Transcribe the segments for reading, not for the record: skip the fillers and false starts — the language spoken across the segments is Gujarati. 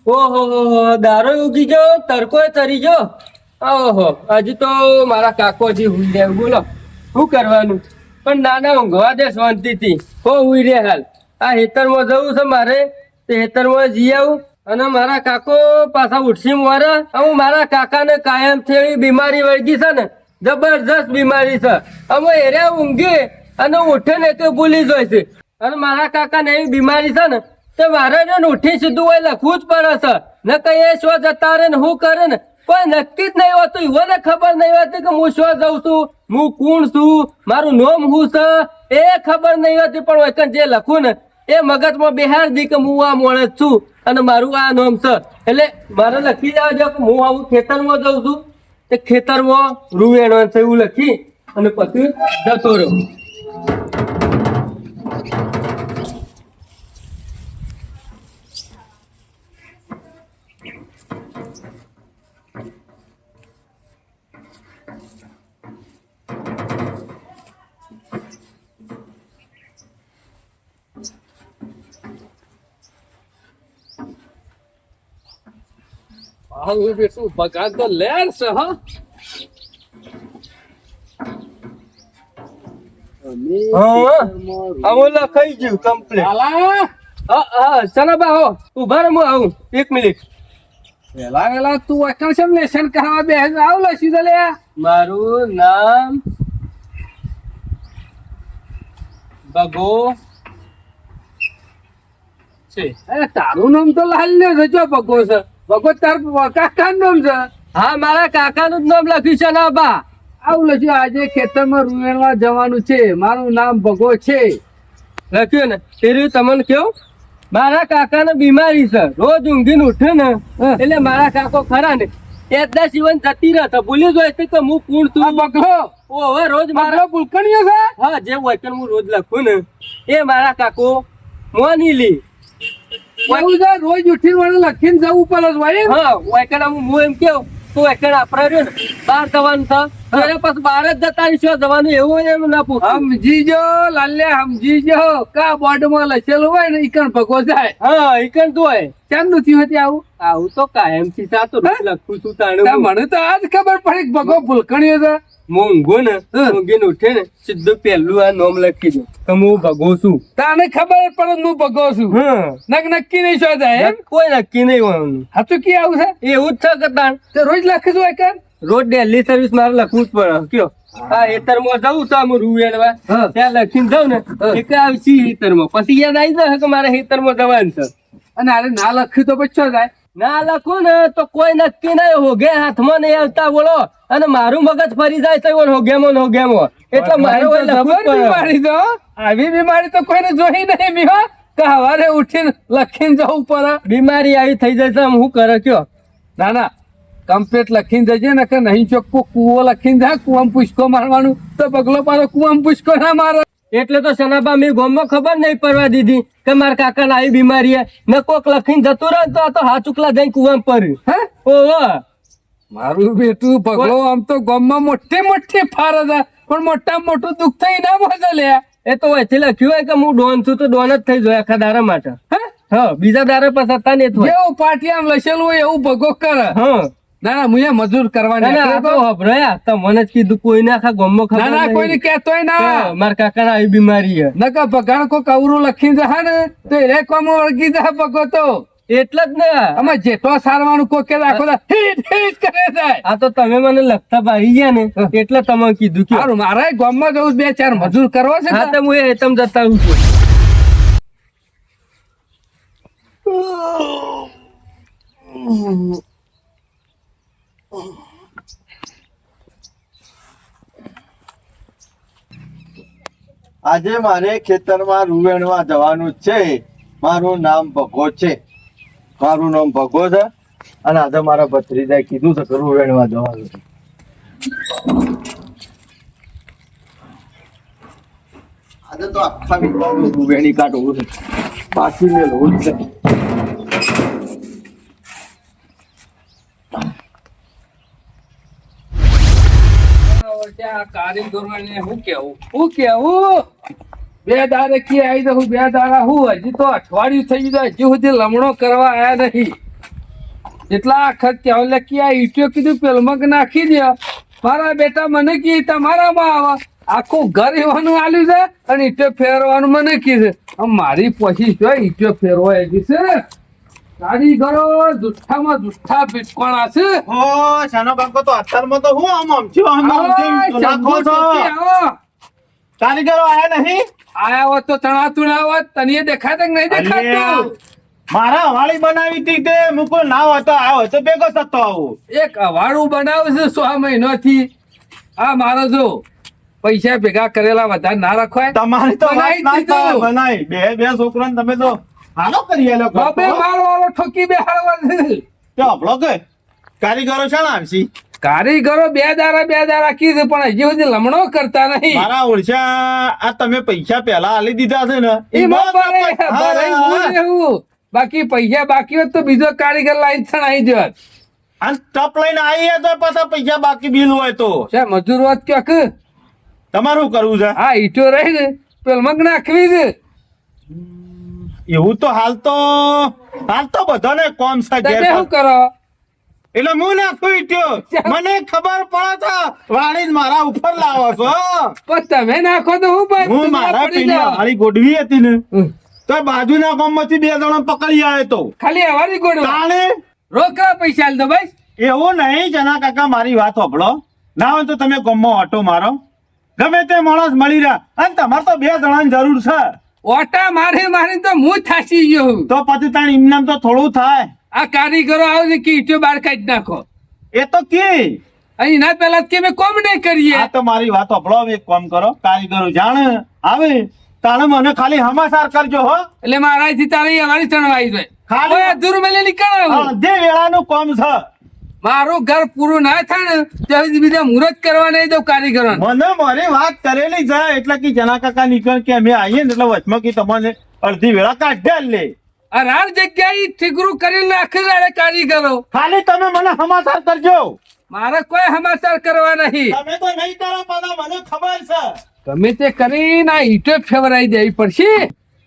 ઓહો દારો ઉગી ગયો, તડકો તરી ગયો. ઓહો હજી તો મારા કાકોજી હુઈ રહ્યા. બોલો શું કરવાનું? પણ નાના ઊંઘવા દે શાંતિથી. હુઈ રે હાલ. આ હેતરમાં જવું છે મારે, તે હેતરમાં જઈ આવું. અને મારા કાકો પાછા ઉઠસી મારે. હું મારા કાકાને કાયમ થી બીમારી વળગી છે ને, જબરજસ્ત બીમારી છે. અમે એરિયા ઊંઘી અને ઉઠે ને તો ભૂલી જાય છે. અને મારા કાકાને એવી બીમારી છે ને, તે મારે ને ઉઠી સીધું હોય લખવું જ પડે છે. ને કઈ એ શું જતા રે ને શું કરે ને કોઈ નક્કી જ નહીં હોતું. એને ખબર નહીં હોતી કે હું શું જઉં છું, હું કોણ છું, મારું નામ શું છે એ ખબર નહીં હોતી. પણ વચન જે લખું ને એ મગજમાં બેહાર દી કે હું આ માણસ છું અને મારું આ નામ છે. એટલે મારે લખી જવા દો કે હું આવું ખેતરમાં જઉં છું, તે ખેતરમાં રૂવેણવાનું છે એવું લખી અને પછી જતો રહ્યો. હવે બેટું પગાર તો લેર છે હા. લખાઈ ગયું કમ્પ્લીટ. હાલા સનાબા હો ઉભા રહો, હું આવું 1 મિનિટ. વેલા વેલા તું અકણ છે લેશન કરાવવા બે આવ લસી તો લે. મારું નામ ભગો છે. અરે તારું નામ તો લાલ ને રજો ભગો છે. ભગો તાર કાકાનું નામ છે. હા મારા કાકાનું જ નામ લખ્યું છે ના બા. આવું લખ્યું આજે ખેતરમાં રૂવેણવા જવાનું છે, મારું નામ ભગો છે. લખ્યું ને એ રહ્યું. તમને કેવું મારા કાકાને બીમારી છે, રોજ ઊંઘીને ઉઠે ને એટલે મારા કાકો ખરા ને એકદા જીવન જતી રહે છે. ભૂલી જાય કે હું કોણ છું. બગલો ઓ હવે રોજ મારા મારો પુલકણીયો છે. હા જે વચન હું રોજ લખું ને એ મારા કાકો મોની લી. એવું છે રોજ ઉઠીને મને લખીને જવું પડે છે ભાઈ. હા વચન હું એમ કેવું તો વચન આપડે રહ્યો ને બહાર જવાનું છે ત્યારે પછી બહાર જ જતા રહીશું જવાનું એવું એમ ના પૂછું. સમજીજો લાલ્યા સમજીજો કા બોર્ડમાં લખેલું હોય ને ઈકણ ભગો જાય. હા ઈકણ તો હોય. ચાંદનું થયું હતી આવું આવું તો કાયમ થી સાતો રોજ લખું છું તાણે તા મને તો આજ ખબર પડી કે ભગો ભૂલકણીયો છે. હું ઊંઘો ને ઊંઘીને ઉઠે ને સીધું પહેલું આ નામ લખી દઉં કે હું ભગો છું. તાને ખબર પડે હું ભગો છું. નક્કી નહીં શું જાય એમ કોઈ નક્કી નહીં હોવાનું. હતું કે આવું છે એવું જ છે કે તાણ તે રોજ લખીશું હોય કર રોજ ડેલી સર્વિસ મારે લખવું જ પડે. કયો હા હેતરમાં જવું છે હું રૂવેડવા ત્યાં લખીને જાઉં ને એક આવશી હેતરમાં પછી યાદ આવી જાય કે મારે હેતરમાં જવાનું છે. અને અરે ના લખ્યું તો પછી જાય ના લખું ને તો કોઈ નક્કી નહીં હોગે હાથમાં નહીં આવતા બોલો. અને મારું મગજ ફરી જાય છે હોગેમો એટલે મારે બીમારી તો આવી બીમારી તો કોઈને જોઈ નહીં મીહો કે સવારે ઉઠીને લખીને જવું પડે. બીમારી આવી થઈ જાય છે હું કરે કયો. ના ના કમ્પ્લીટ લખીને જજે ને કે નહીં ચોખ્ખો કુવો લખીને જાય કુવામાં પૂછકો મારવાનું તો પગલો પાછો કુવામાં પૂછકો ના મારે. એટલે તો સનાબા મેં ગામમાં ખબર નહીં પડવા દીધી કે મારા કાકાને આવી બીમારી ને કોક લખીને જતું રહે તો આ તો હાથ ચુકલા જઈને કુવામાં પડ્યું. હે ઓહો મારું બેટું પગલો આમ તો ગામમાં મોટી ફાર હતા પણ મોટા મોટું દુઃખ થઈ ના મજા લે. એ તો વચ્ચે લખ્યું હોય કે હું ડોન છું તો ડોન જ થઈ જાય આખા દારા માટે. હા બીજા દારા પર હતા ને એવું પાટી આમ લસેલું હોય એવું ભગો કરે. હા ના ના હું મજૂર કરવાની મને જ કીધું કોઈને આખા ગામમાં ખબર ના કોઈને કહેતોય ના મારા કાકાને આવી બીમારી છે. નકા ભગાણ કોક અવરું લખીને જાય ને તો એ કોમ વળગી જાય ભગો તો એટલે જ ને અમે જેટલો સારવાનું કોઈ કે રાખો હિટ કરે જાય. આ તો તમે મને લખતા ભાઈ ગયા ને એટલે તમે કીધું કે મારા ગામમાં જવું 2-4 મજૂર કરવા છે. હા તો હું એ તમ જતા આવું છું. આજે મારે ખેતરમાં રૂવેણવા જવાનું છે. મારું નામ ભગો છે. મારું નામ ભગો છે અને આજે મારા ભત્રીજાએ કીધું છે કે રૂવેણવા જવાનું છે. આજે તો આખા વિસ્તારનું રૂવેણી કાઢવું છે. પાછી મેળવું છે. હું કેવું 2 દાડે કે આવી દઉં 2 દાડા હું હજી તો અઠવાડિયું થઈ ગયું હજી સુધી લમણો કરવા આયા નહીં. એટલા આખત કહેવાય લે કે આ ઈટીઓ કીધું પેલમાં કે નાખી દે. મારા બેટા મને કી તમારામાં આવા આખું ઘર એવાનું આલ્યું છે અને ઈટીઓ ફેરવાનું મને કીધું. આમ મારી પછી જો ઈટીઓ ફેરવા એવી છે. કારીગરો જુઠ્ઠામાં જુઠ્ઠા પીટકોણા છે. ઓ શાનો કાકો તો અત્યારમાં તો હું આમ થયો નાખો છો. કારીગરો આયા નહીં? આયા હોત તો ચણાતુણા હોત. તને દેખાતા કે નહીં દેખાતું? મારા હવાળી બનાવી હતી તે મૂકો ના હતો આવ્યો તો ભેગો થતો આવું. એક અવાળું બનાવે છે 6 મહિનાથી. આ મારો જો પૈસા ભેગા કરેલા વધારે ના રખવાય. તમારી તો વાત ના બનાવી થાય. દીધું. બનાવી બે છોકરાને તમે તો હાલો કરી આલો બાપે મારવાળો ઠોકી બેહાડવા છે. તે અભલો કે કારીગરો શાણ આવશી? કારીગરો બે દારા કીધું પણ હજી સુધી લમણો કરતા નહીં. મારા ઓળશા આ તમે પૈસા પહેલા આલી દીધા છે ને એમાં ભરાઈ હું રહેવું. બાકી પૈસા બાકી હોત તો બીજો કારીગર લાઈન છણાઈ જત. અને ટપ લઈને આવીએ તો પાછા પૈસા બાકી બિલ હોય તો છે મજૂર વાત ક્યાંક. તમારું કરવું છે. હા ઈટો રહી ને પેલ મગ નાખવી છે. એવું તો હાલ તો બધાને કોમ છે ઘેર તમે શું કરો? એટલે હું નાખું ઈટ્યો. મને ખબર પડે છે વાળીને મારા ઉપર લાવો છો. પણ તમે નાખો તો હું ભાઈ હું મારા પડી પેલી જાઓ. વાળી ગોડવી હતી ને તો બાજુના ગામમાંથી 2 જણા પકડી આવ્યો તો ખાલી અવારી ગોળવા તાણે રોકડા પૈસા આલ દો ભાઈ. એવું નહીં જના કાકા મારી વાત સાંભળો. ના હોય તો તમે ગામમાં ઓટો મારો ગમે તે માણસ મળી રહ્યા અને તમારે તો 2 જણાની જરૂર છે. ઓટા મારી તો હું થાસી ગયો છું. તો પછી તાણ ઇમનામ તો થોડું થાય. આ કારીગરો આવે છે કે ઈટો બહાર કાઢી નાખો. એ તો કે અહીં ના પેલા કે મેં કોમ નહીં કરીએ. આ તો મારી વાત સાંભળો. હવે એક કામ કરો કારીગરો જાણે આવે તાણે મને ખાલી સમાચાર કરજો હો. એટલે મારાથી તારે અમારી ચણવાઈ જાય. ખાલી- ખાલી અધૂર મેલે નીકળાવું. જે વેળાનું કામ છે મારું ઘર પૂરું ના થાય ને ત્યાં સુધી બીજા મુહૂર્ત કરવા નહીં દઉં કારીગરો. મને મારી વાત કરેલી છે એટલે કે જના કાકા નીકળ કે અમે આવીએ ને એટલે વચમાં કે તમને અડધી વેળા કાઢ્યા જ લે. આ રાર જગ્યાએ ઠીકરું કરીને નાખી જાય કારીગરો. ખાલી તમે મને સમાચાર કરજો. મારે કોઈ સમાચાર કરવા નહીં. તમે તો નહીં કરો પણ મને ખબર છે. ગમે તે કરીને આ ઈટો ફેવરાઈ દેવી પડશે.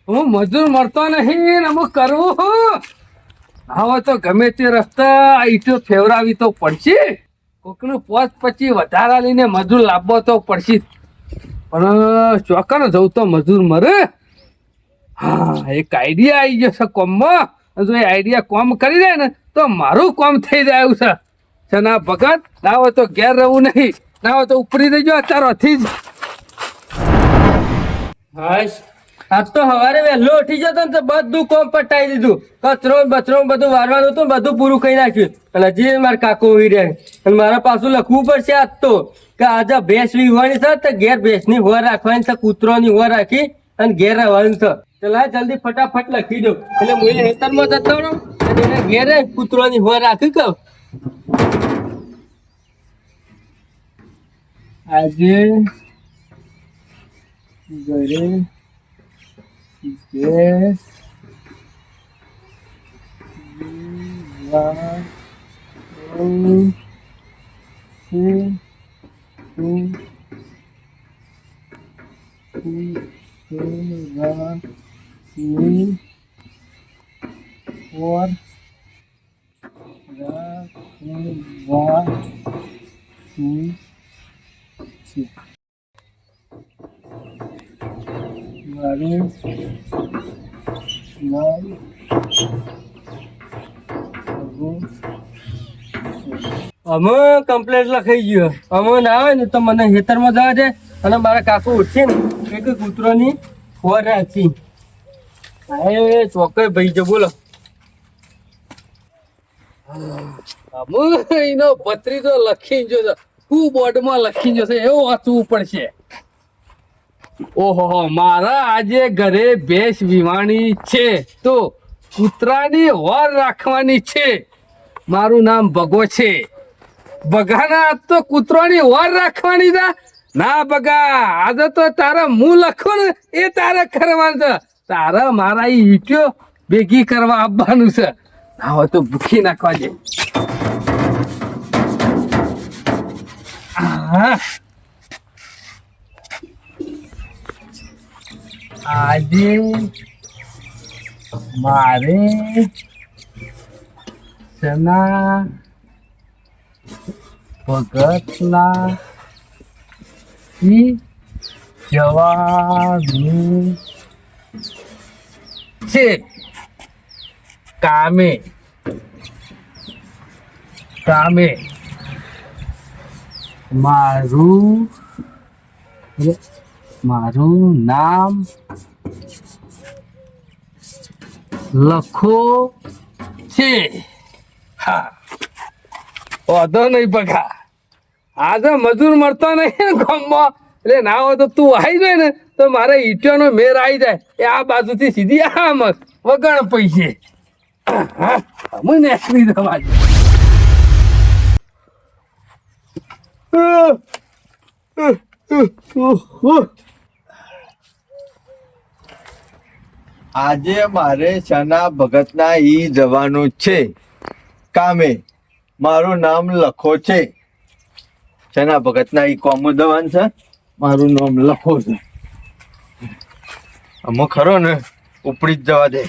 હું મજૂર મળતો નહીં ને અમુક કરવું હું. હવે તો ગમે તે રસ્તા આ ઈટો ફેવરાવી તો પડશે. કોકનું 5-25 વધારા લઈને મજૂર લાવવો તો પડશે. પણ ચોકન જવું તો મજૂર મરે. હા એક આઈડિયા આવી જશે કોમમાં. જો એ આઈડિયા કોમ કરી દે ને તો મારું કોમ થઈ જાય એવું છે. ના ભગત ના હોય તો ઘેર રહેવું નહીં. ના હોય તો ઉપરી દેજો અત્યારથી જ. હાશ આજ તો સવારે વહેલો ઉઠી જતો ને તો બધું કોમ પટાઈ દીધું. કચરો બચરો બધું વારવાનું હતું બધું પૂરું કરી નાખ્યું. અને હજી મારા કાકો ઉઈ રહ્યા અને મારા પાછું લખવું પડશે આજ તો કે આજે ભેંસ વીવવાની છે તો ઘેર ભેંસની હોર રાખવાની છે, કૂતરોની હોર રાખી અને ઘેર રહેવાનું છે. ચલા જલ્દી ફટાફટ લખી દો એટલે હું હેતરમાં જતો રહું અને એને ઘેરે કૂતરોની હોર રાખી કહું. આજે ઘરે ભેંસ વીવવાનું અમે કમ્પ્લેટ લખાઈ ગયો. અમે ના આવે ને તો મને ખેતરમાં જવા દે અને મારા કાકો ઉઠશે ને એક કૂતરોની હોર રાખી. એ ચોક્કસ ભાઈ જો બોલો. એનો ભત્રીજો લખી જો હું બોર્ડમાં લખી જશે એવું વાંચવું પડશે. ઓહો મારા આજે ઘરે ભેંસ વીવાણી છે તો કૂતરાની હોર રાખવાની છે. મારું નામ ભગો છે. બગાના આજ તો કૂતરાની હોર રાખવાની છે. ના બગા આજે તો તારા હું લખું ને એ તારે કરવાનું છે. તારા મારા ઈટ્યો ભેગી કરવા આવવાનું છે. ના હોય તો ભૂખી નાખવા દે. આજે મારે શના ભગતના ઈ જવાનું છે કામે કામે મારું નામ લખો છે. હા વાંધો નહીં બગા, આજે મજૂર મળતો નહીં ને ગામમાં, એટલે ના હોય તો તું આવી જાય ને તો મારે ઈંટોનો મેર આવી જાય એ આ બાજુથી સીધી આમ જ વગણ પૈસે મને એકલી દવા આજે મારે શના ભગતના ઈ જવાનું છે કામે. મારું નામ લખો છે. શના ભગતના ઈ કોમો દવાન છે, મારું નામ લખો છે. અમે ખરો ને ઉપડી જ જવા દે,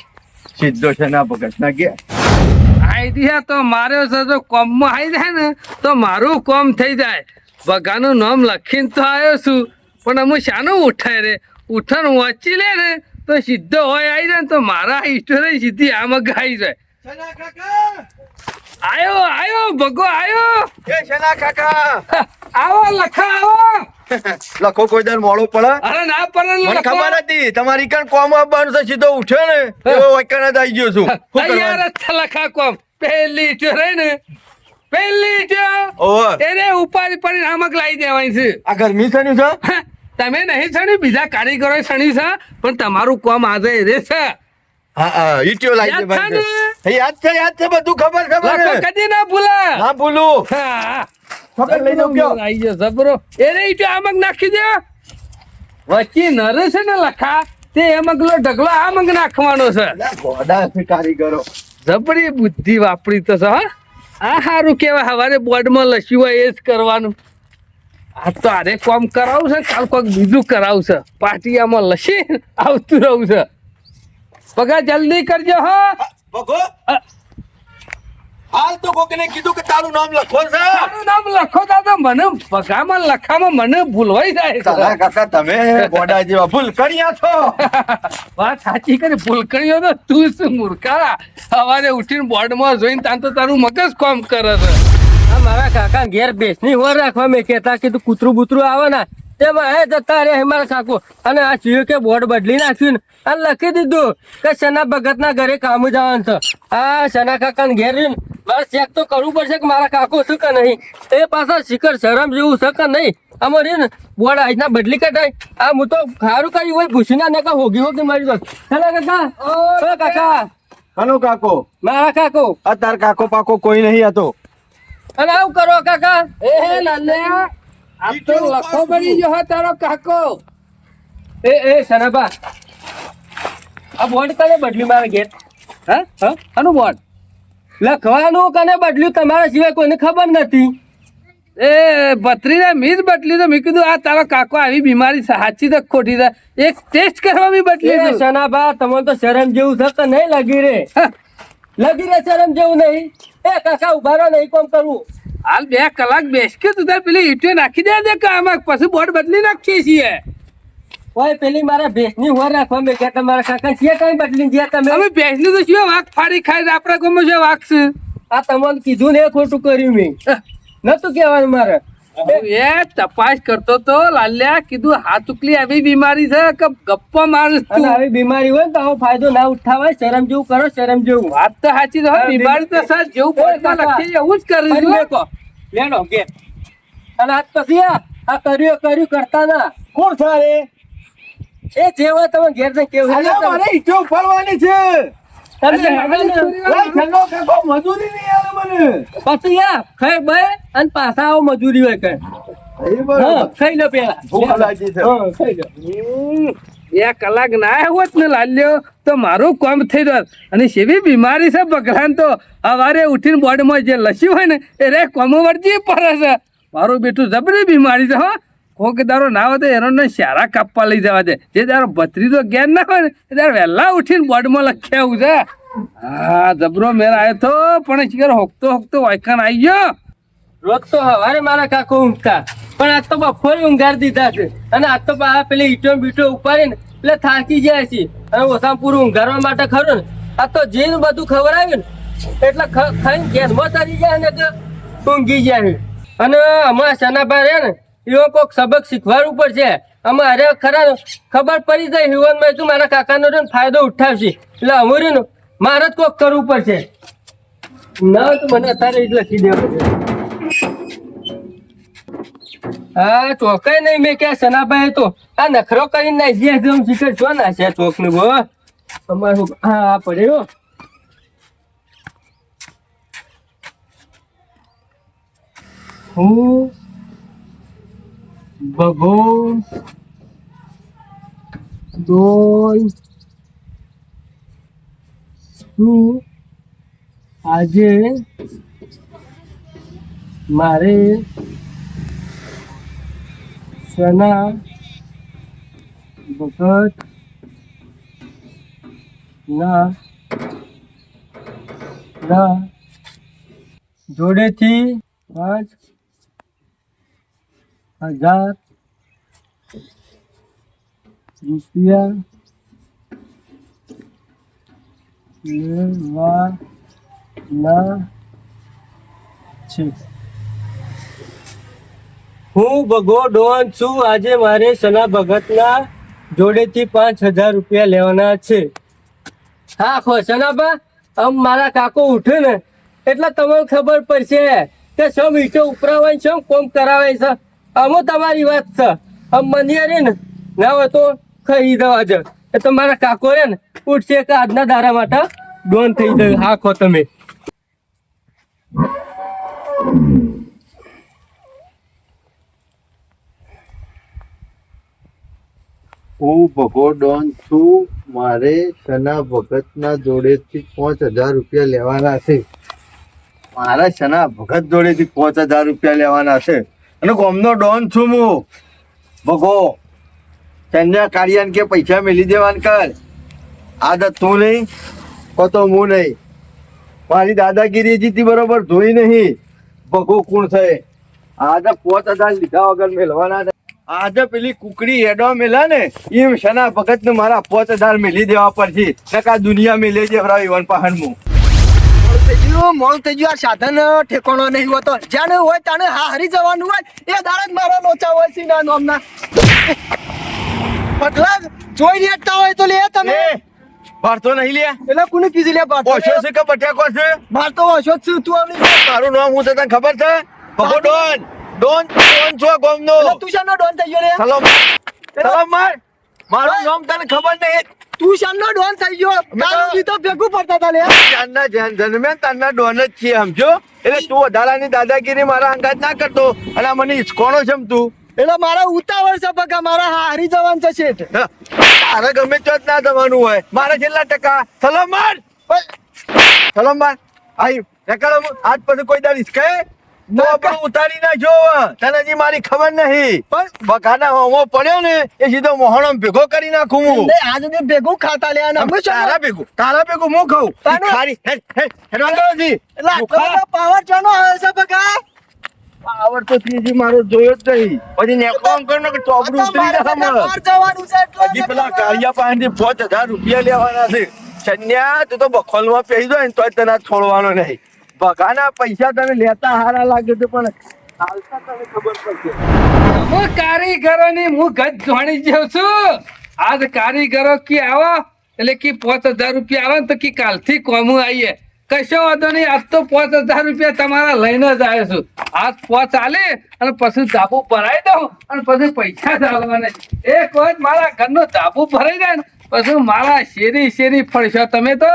સીધો શના ભગતના ગયા. આઈડિયા તો માર્યો છે, જો કોમમાં આવી જાય ને તો મારું કોમ થઈ જાય. બગાનું નામ લખીને તો આવ્યો છું, પણ અમે શાનું ઉઠાય રે, ઉઠાણ વાંચી લે ને તો સીધો હોય આવી જાય ને તો મારા ઈશ્વરે સીધી આમાં ગાઈ જાય. શના કાકા, આયો આયો ભગો આયો. એ શના કાકા, આવો લખા આવો. લખો કોઈ દર મોડો પડે. અરે ના પડે ને મને લખો. ખબર હતી તમારી કણ કોમ આવવાનું છે, સીધો ઉઠ્યો ને એવો વૈકણ જ આવી ગયો છું. શું તૈયાર કરવાનું? જ છે લખા કોમ. પહેલી ઈંટો રહી ને, પહેલી ઈંટો ઓવર. એને ઉપાડી પડીને આમક લાવી દેવાની છે. આ ગરમી છે ને છે? હા, તમે નહીં છણ્યું, બીજા કારીગરો છણ્યું છે, પણ તમારું કોમ આજે રે છે. હા હા, ઈટીઓ લાવી દે યાદ છે ભાઈ. યાદ છે બધું ખબર લખો છે. કદી ના ભૂલા. હા ભૂલું. હા, ખબર લઈ જાઉં કયો? આઈ ગયો જબરો. એને ઈંટો આમક નાખી દે. વચ્ચે નરે છે ને લખા, તે એમકલો ઢગલો આમક નાખવાનો છે. અલા, ગોડા છે કારીગરો. જબરી બુદ્ધિ વાપરી તો છે હો. આ સારું કેવાય, હવારે બોર્ડમાં લખ્યું હોય એ જ કરવાનું. આ તો આરે કોમ કરાવું છે, કાલ કોઈક બીજું કરાવું છે. પાટિયામાં લસી આવતું રહું છે. પગા જલ્દી કરજો હો. ભગો, હાલ તો કોકને કીધું કે તારું નામ લખો છે. તારું નામ લખો તો મને પગામાં લખામાં મને ભૂલવાઈ જાય તારા છે. કાકા તમે ગોડા જેવા ભૂલ કર્યા છો. વાત સાચી કરી, ભૂલકણીઓ તો તું શું મૂર્ખા. સવારે ઉઠીને બોર્ડમાં જોઈને તાન તો તારું મગજ કામ કરે છે. આ મારા કાકા ઘેર બેસની હોર રાખવા મેં કહેતા કીધું કૂતરું બૂતરું આવે ને તેમાં હે જતા રે મારા કાકુ. અને આ ચિયો કે બોર્ડ બદલી નાખ્યું ને અને લખી દીધું કે શના ભગતના ઘરે કામ જવાનું છે. આ શના કાકાને ઘેર રહીને મારે ચેક તો કરવું પડશે કે મારા કાકો છે કે નહીં. એ પાછા શિખર શરમ જેવું છે કે નહીં. આમાં રહ્યું ને બોર્ડ આજના બદલી કઢાય. આ હું તો સારું કર્યું હોય ભૂસીના નકા હોગી હોગી મારી દો. શના કાકા, ઓ કાકા, કનો કાકો? મારા કાકો. આ તાર કાકો પાકો કોઈ નહીં હતો. અને આવું કરો કાકા. એ લાલ્યા, આ તો લખો બની ગયો હો તારો કાકો. એ સનાબા, આ બોર્ડ કને બદલ્યું મારા ઘેર? હા હા, આનું બોર્ડ લખવાનું કને બદલ્યું તમારા સિવાય કોઈને ખબર નથી. એ બત્રીને મીજ બદલી તો મેં કીધું આ તારો કાકો આવી બીમારી છે, સાચી તો ખોટી છે, એક ટેસ્ટ કરવા બી બદલી એ દીધું. સનાબા, તમને તો શરમ જેવું છે કે નહીં લાગી રે? હા, લાગી રે શરમ જેવું નહીં? એ કાકા ઉભા રહો, નહીં કોમ કરવું. હાલ 2 કલાક બેસ કે તું તાર પેલી ઈંટો નાખી દે કે આમાં પછી બોર્ડ બદલી નાખીએ છીએ. ઓય પેલી મારા ભેંસની હોર રાખવા મેં કે તમારા કાકા છે કઈ બદલી ગયા તમે? હવે ભેંસનું તો શું વાઘ ફાડી ખાય, આપણા ગામમાં શું વાઘ છે? આ તમને કીધું ને એ ખોટું કર્યું મેં. નતું કહેવાનું મારે. એ તપાસ કરતો તો લાલ્યા, કીધું હાથ ઉકલી આવી બીમારી છે કે ગપ્પા મારું અને તું. આવી બીમારી હોય ને તો આવો ફાયદો ના ઉઠાવાય. શરમ જેવું કરો, શરમ જેવું. વાત તો સાચી છે હો, બીમારી તો સર જેવું બોર્ડમાં લખી એવું જ ફરી કર્યું. લેકો. લેનો ઘેર. અને આજ પછી આ કર્યું કરતા ના. કોણ છે રે? એ જે હોય તમે ઘેર જઈને કેવું. અલ્યા, મારે ઈંટો ઉપાડવાની છે. તમે ઓય, છેલ્લો કાકો મજૂરી નહીં આવે મને. પછી ખાઈ બે અને પાછા આવો મજૂરી હોય કઈ. એ બરાબર. હા, ખાઈ લો પેલા. ભૂખ લાગી છે. હા, ખાઈ લો. 2 કલાક ના હોત ને લાલ્યો તો મારું કામ થઈ રહ્યો. અને સેવી બીમારી છે બગડાને તો સવારે ઉઠીને બોર્ડમાં જે લસ્યું હોય ને એ રે કોમો વર્જી પડે છે. મારું બેટું જબરી બીમારી છે હો. કોક દારો ના હોય તો એનો શારા કાપવા લઈ જવા દે. જે તારો ભત્રીજો જ્ઞાન ના હોય ને એ તારે વહેલા ઉઠીને બોર્ડમાં લખી આવું છે. હા જબરો મેર આવ્યો તો પણ શિખર હોકતો હોકતો વાયકાન આવી ગયો. રોજ તો હવારે મારા કાકો ઊંઘતા પણ આજ તો બપોરે ઊંઘાડી દીધા છે અને આજ તો પાછા પેલી ઈટો બીટો ઉપાડીને એટલે થાકી જાય છે અને ઓછા પૂરું ઊંઘાડવા માટે ખરું ને આ તો જીન બધું ખવડાવ્યું ને એટલે ખાઈને ગેસમાં તરી જાય ને કે ઊંઘી જાય અને અમારા સનાભાઈ રે ને એવો કોઈક સબક શીખવાડવું પડશે. અમારે ખરા ખબર પડી જાય હિવનમાં તું મારા કાકાનો રે ને ફાયદો ઉઠાવશે એટલે અમારે ને મારે જ કોઈક કરવું પડશે. ના તો મને અત્યારે જ લખી દેવું છે. હા ચોકાઈ નહીં મેં ક્યાં સનાભાઈ તો આ નખરો કરીને નાખી એકદમ શીખર છો ના છે ચોક ને બો અમારું હા પડ્યો. હું ભગો ડોલ શું આજે મારે સના ભગત ના જોડેથી 5,000 રૂપિયા લેવાના છે. હું ભગો ડોન છું. આજે મારે સના ભગતના જોડેથી 5,000 રૂપિયા લેવાના છે. હા ખો સનાબા આમ મારા કાકો ઉઠે ને એટલે તમને ખબર પડશે કે સમ ઈટો ઉપરાવાય છે કોમ કરાવે છે. આમ તમારી વાત છે. આમ મને રે ને ના હોય તો ખાઈ દવા જ એ તો મારા કાકો રે ને ઉઠશે કે આજના દારા માટે ડોન થઈ જાય. હા ખો તમે હું ભગો ડોન છું. મારે સના ભગતના જોડેથી 5,000 રૂપિયા લેવાના છે. મારા સના ભગત જોડેથી 5,000 રૂપિયા લેવાના છે અને ગામનો ડોન છું હું ભગો. કન્યા કાર્યન કે પૈસા મેલી દેવાન કર. આદત તું નહીં કો તો હું નહીં. મારી દાદાગીરી જીતી બરોબર ધોઈ નહીં. ભગો કોણ થાય આજે 5,000 લીધા વગર મેળવાના નહીં. આજે પેલી કુકડી એડો મેલા ને એમ સના ભગત ને મારા 5,000 મેલી દેવા પડશે. નકા દુનિયા મેલે જે હરાવી વન પહાડ માં મોડું થઈ ગયું. આ સાધન ઠેકાણો નહીં હોતો. જ્યાં હોય ત્યાં હારી જવાનું હોય એ દાડે જ મારા લોચા હોય છે ના નોમના. મતલબ જોઈ લેતા હોય તો લે તમે. ભારતો નહીં લે એટલે કોને કીધી લે બાર ઓછો છે કે બટાકો છે. બાર તો ઓછો જ છું તું આવડી. તારું નામ હું તને ખબર છે ભગો ડોન. ડોન છો ગોમનો. એટલે તું શાનો ડોન થઈ ગયો રે? સલામ સલામ માર. મારું નામ તને ખબર નહીં. તું શાનો ડોન થઈ ગયો? તારું બી તો ભેગું પડતા તા લે. જાનના જાન જન્મે તારના ડોન જ છે સમજો. એટલે તું વધારાની દાદાગીરી મારા અંગાત ના કરતો અને મને હિચકોણો છે તું. એટલે મારા ઉતાવળ છે બકા. મારા હારી જવાન છે શેઠ. તારે ગમે તો જ ના જવાનું હોય. મારે છેલ્લા ટકા સલામ માર. સલામ માર. આઈ એકડમ આજ પછી કોઈ દાડી હિચકાય તો આપણે ઉતારી નાખ્યો. તને હજી મારી ખબર નહીં પણ બકાના હોમો પડ્યો ને એ સીધો મોહણમ ભેગો કરી નાખું હું. આજ ને ભેગું ખાતા લે અને અમે તારા ભેગું હું ખાઉં. ખારી હેડ હેડ હેડવાનો જી. એટલે આટલો બધો પાવર ચાનો આવે છે બકા. પાવર તો ત્રીજી મારો જોયો જ નહીં. પછી નેકો અંકર નો કે ચોપડું ઉતરી જાય બહાર જવાનું છે એટલે હજી પેલા કાળિયા પાસેથી 5,000 રૂપિયા લેવાના છે. ચન્યા તું તો બખોલમાં પહેરી દો ને તોય તને છોડવાનો નહીં. બગાના પૈસા તને લેતા હારા લાગે છે પણ હાલતા તને ખબર પડશે. હું કારીગરોની હું ગજ જોણી જાઉં છું. આજ કારીગરો કી આવો એટલે કી 5,000 રૂપિયા આવે ને તો કી કાલથી કોમું આવીએ. કશો વાંધો નહીં. આજ તો 5,000 રૂપિયા તમારા લઈને જ આવ્યો છું. આજ 5 આલે અને પછી ધાબુ ભરાઈ દઉં અને પછી પૈસા જ આલવાના. એક વખત મારા ઘરનો ધાબુ ભરાઈ જાય ને પછી મારા શેરી ફરશો તમે તો.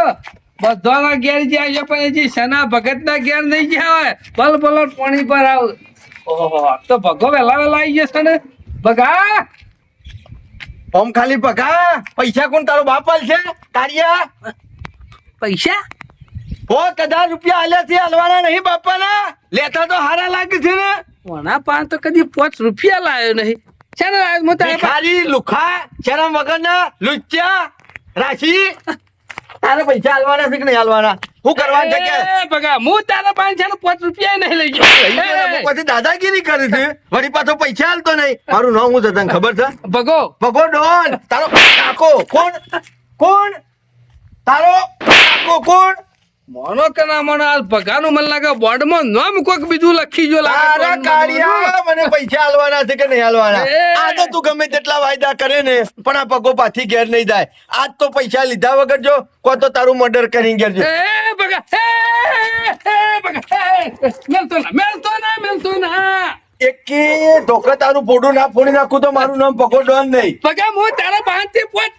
બધાના ઘેર જાય પણ હજી સના ભગતના ઘેર નહીં ગયા હોય. બલ પાણી પર આવ. ઓહો તો ભગો વેલા આવી જશે ને ભગા. ઓમ ખાલી પગા પૈસા કોણ તારો બાપલ છે કારિયા? પૈસા 5,000 રૂપિયા આલ્યા છે હલવાના નહીં બાપાના. લેતા તો હારા લાગે છે ને. વણા પાન તો કદી 5 રૂપિયા લાવ્યો નહીં. છે ને ભિખારી લુખા શરમ વગરના લુચ્ચા રાશી તારે પૈસા હાલવાના છે કે નહીં હાલવાના શું કરવાનું છે કે એ બગા હું તારા પાંચ છે ને 5 રૂપિયા નહીં લઈ ગયો પછી દાદાગીરી કરી છે વળી પાછો પૈસા હાલતો નહીં મારું નામ હું છે તને ખબર છે ભગો ભગો ડોન તારો કાકો કોણ તારો કાકો કોણ મોનો કે ના મોનો આ ભગાનું મને લાગે બોર્ડમાં નામ કોક બીજું લખી જો તારા લાગે કાળિયા મને પૈસા હાલવાના છે કે નહીં હાલવાના એ. આ તો તું ગમે તેટલા વાયદા કરે ને પણ આ પગો પાછી ઘેર નહીં જાય આજ તો પૈસા લીધા વગર જો કો તો તારું મર્ડર કરી ઘેર જો એ બગા એ બગા મેલતો ના એકી ધોકા તારું ફોટું ના ફોડી નાખું તો મારું નામ પગો ડોન નહીં બગા હું તારા પાંચથી પોચ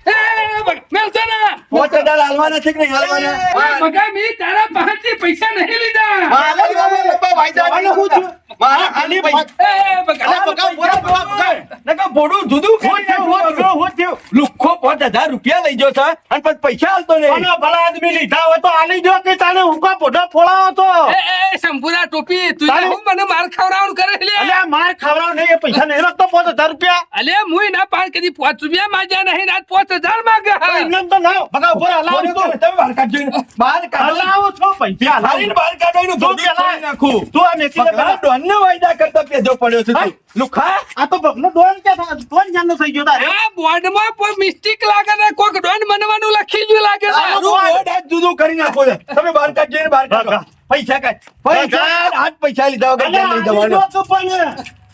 મેલતો ના 5000 હાલવાના છે કે નહીં હાલવાના બગા મી તારા પાંચથી પૈસા નહીં લીધા મારા ગામમાં લંબા વાયદા નહીં થતા. મારા ખાલી પૈસા એ બગા અલા બકા, બોરા, નકા ભોળું જુદું ખાઈ લુખ્ખો 5000 રૂપિયા લઈ ગયો છે અને પછી પૈસા હાલતો નહીં ભલા આદમી લીધા હોય તો આલી જો કે તારે હુંકા પોઢો ફોડાવો તો એ શંભુરા ટોપી તું તારે- હું મને માર ખવડાવવાનું કરે લે અલ્યા માર ખવડાવ નહીં એ પૈસા નહીં રાખતો 5000 રૂપિયા અલે મુય ના પાડ કદી 5 રૂપિયા માંગ્યા નહીં આજ 5000 માંગ્યા એમને તો ના ભગા ઉપર હલાવો તો તમે બહાર કાઢજો એને. બહાર કાઢો. હલાવો છો પૈસા હાલીને બહાર કાઢો એનું તું ધોબી પેલા- તોડી નાખું. તું આ મેકી દે પગલા પેલા. ડોનને વાયદા કરતા પેજો પડ્યો છે તું. લુખ્ખા આ તો બગલો દોન કે દોન જાનનો થઈ ગયો તારે આ બોર્ડમાં કોઈ મિસ્ટેક લાગે ને કોક ડોન બનવાનું લખી જ લાગે છે તારું બોર્ડ આજ જુદું કરી નાખો છે. તમે બહાર કાઢજો એને બહાર કાઢો. પૈસા કાઢ. પૈસા આજ પૈસા લીધા વગર અલ્યા ઘેર નહીં આલી જવાનું. જો તું પણ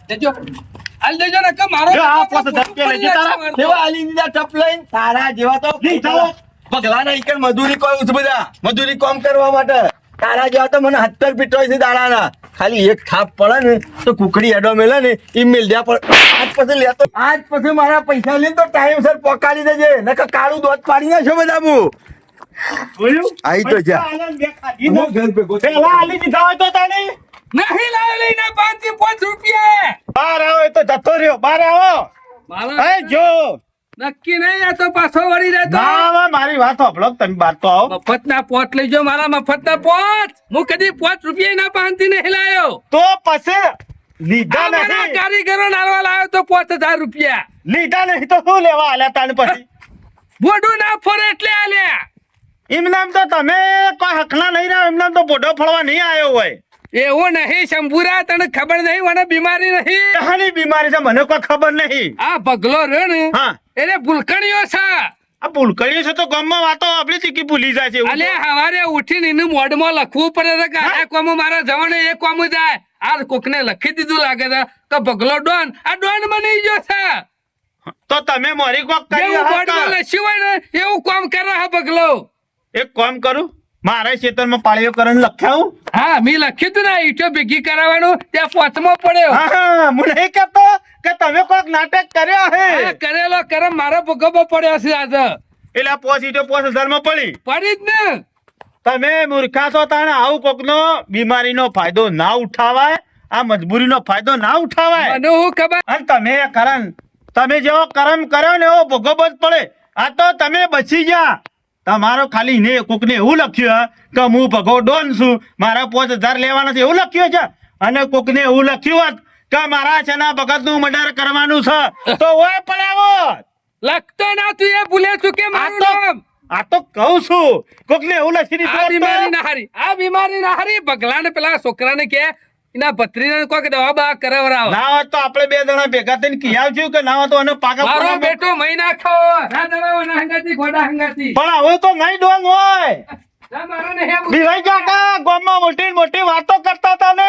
દેજો હાલ દેજો ને કે મારો જો આ 5000 રૂપિયા લેજે તારા. કેવા આલી દીધા ટપ લઈને? તારા જેવા તો લીધા. પગલાના ઈકણ મજૂરી કોઈ છે બધા મજૂરી કામ કરવા માટે તારા જેવા તો મને 70 પીટોય છે દાડાના ખાલી એક થાપ પડે ને તો કુકડી એડો મેલે ને ઈ મિલ જ્યાં પણ આજ પછી લેતો આજ પછી મારા પૈસા લઈને તો ટાઈમસર પોકાડી દેજે નકર કાળું દોત પાડી નાખશો બધા હું જોયું આઈ તો જા. પૈસા આલે ને બે ખાધી ને. હું ઘર ભેગો થઈ પેલા આલી દીધા હોય તો તારે નહીં લાવે લઈને 5 થી 5 રૂપિયા બહાર આવો એ તો જતો રહ્યો બહાર આવો મારા એ જો નક્કી નહીં આ તો પાછો વળી રહેતો ના હવે મારી વાત સાંભળો તમે બહાર તો આવો મફતના પોટ લઈ જાઓ મારા મફતના પોટ હું કદી 5 રૂપિયા ના પાંચથી નહીં લાયો તો પછી લીધા આ મારા નહીં કારીગરો નારવા લાવ્યો તો 5000 રૂપિયા લીધા નહીં તો શું લેવા આલ્યા તાણ પછી બોડું ના ફોરે એટલે આલ્યા એમનામ તો તમે કોઈ હકના નહીં રહ્યા એમનામ તો બોડો ફળવા નહીં આવ્યો હોય એવું નહીં શંભુરા તને ખબર નહીં મને બીમારી નહીં કહાની બીમારી છે મને કોઈ ખબર નહીં આ ભગલો રહ્યો ને હા એને ભૂલકણીઓ છે આ ભૂલકડીઓ છે તો ગામમાં વાતો આપણી તીકી ભૂલી જાય છે એવું અલે હવારે ઉઠીને એનું મોઢમાં લખવું પડે છે કે આ કોમ મારા જવાને એ કોમ જાય આ કોકને લખી દીધું લાગે છે કે ભગલો ડોન આ ડોન બની ગયો છે તો તમે મારી કોક કરી જેવું હકો. મોઢમાં લખ્યું હોય ને એવું કામ કરે છે ભગલો એક કામ કરું મારા ખેતરમાં પાળીઓ કરીને લખ્યા હું હા મેં લખ્યું તું ને ઈટો ભેગી કરાવવાનું ત્યાં પોચમાં પડ્યો હા હું નહીં કહેતો કે તમે કોઈક નાટક કર્યા હે આ કરેલો કરમ મારો ભોગવવો પડ્યો છે આજે એટલે આ 5000 માં પડી પડી જ ને તમે મૂર્ખા છો તાણે આવું કોકનો બીમારીનો ફાયદો ના ઉઠાવાય આ મજબૂરીનો ફાયદો ના ઉઠાવાય મને હું ખબર અને તમે જેવો કર્મ કર્યો ને એવો ભોગવવો જ પડે આ તો તમે બચી ગયા તમારો ખાલી ને કોકને એવું લખ્યું કે હું ભગો ડોન છું મારા 5000 લેવાના છે એવું લખ્યું છે અને કોકને એવું લખ્યું હોત કે મારા છે ના ભગત નું મર્ડર કરવાનું છે તો ઓય પડાવો લખતો ના તું એ ભૂલે તું કે મારું નામ આ તો કહું છું કોકને એવું લખી આ બીમારી દીધું ના હારી આ બીમારી ના હારી ભગલાને પેલા છોકરાને કે એના ભત્રીને કોઈ દવા બા કરાવરાવ ના હોય તો આપણે બે જણા ભેગા થઈને ખિયાવશું કે ના હોય તો એને પાકા મારો પોણા બેટો મહિના ખાઓ રાજારાવ ના હંગાતી ઘોડા હંગાતી પણ હવે તો નહીં ડોન હોય જા મારો ને હે વિવાઈ કાકા ગામમાં મોટી મોટી વાતો કરતા હતા ને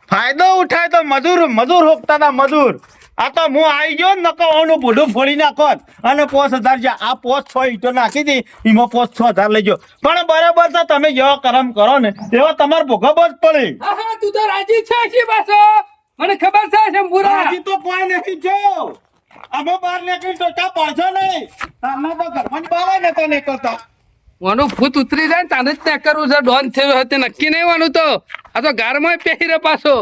ફાયદો ઉઠાય તો મજૂર હોકતા હતા મજૂર આ તો હું આવી ગયો ને નકવાનું ભૂડું ફોડી નાખોત અને 5000 છે આ 5-6 ઈંટો નાખી હતી એમાં 5-6000 લઈ ગયો પણ બરાબર છે તમે જેવો કર્મ કરો ને એવો તમારે ભોગવવો જ પડે હા હા તું તો રાજી છે છી પાછો મને ખબર છે શંભુરા હજી તો કોઈ નથી જો અમે બહાર નીકળી ટોટા પાડશો નહીં અમે તો ઘરમાં જ બહાર નતા નીકળતા વાનું ભૂત ઉતરી જાય ને તાને જ ત્યાં કરવું છે ડોન થયો તે નક્કી નહીં વાનું તો આ તો ગારમાં પહેરી પાછો